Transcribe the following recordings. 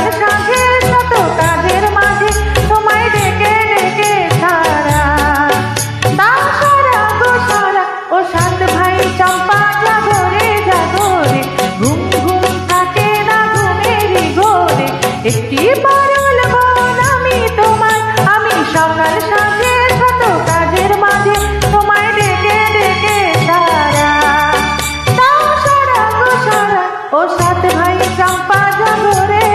সকাল সাঁঝে শত কাজের মাঝে তোমায় ডেকে ডেকে সারা দাও সারা গো সারা ও সাত ভাই চম্পা জাগরে জাগরে ঘুম ঘুম থাকে না ঘুমেরই ঘোরে একটি পারুল বোন আমি তোমার আমি সকাল সাঁঝে শত কাজের মাঝে তোমায় ডেকে ডেকে সারা দাও সারা গো সারা ও সাত ভাই চম্পা জাগরে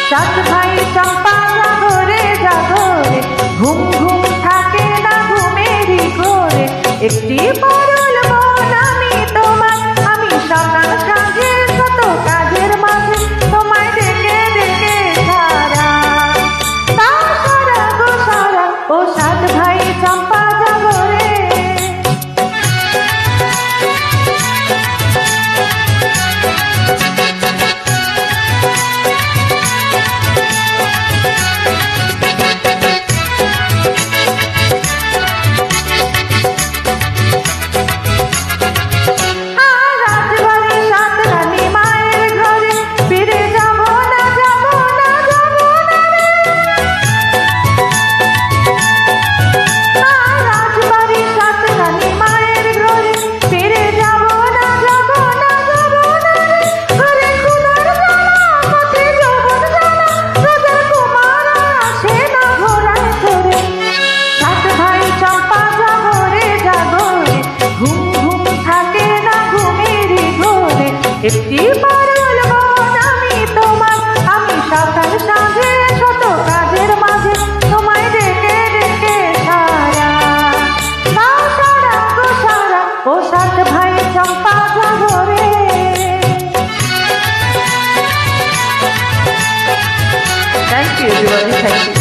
সাত ভাই চম্পা জাগরে জাগরে ঘুম ঘুম থাকে না ঘুমেরই ঘোরে একটি পারুল বোন আমি তোমার আমি সকাল সাঁঝে শত কাজের মাঝে তোমায় ডেকে ডেকে সারা দাও সারা গো সারা ও সাত ভাই চম্পা জাগরে একটি পারুল বোন আমি তোমার আমি সকাল সাঁঝে শত কাজের মাঝে তোমায় ডেকে ডেকে সারা দাও সারা গো সারা ও সাত ভাই চম্পা জাগরে thank you everybody, thank you.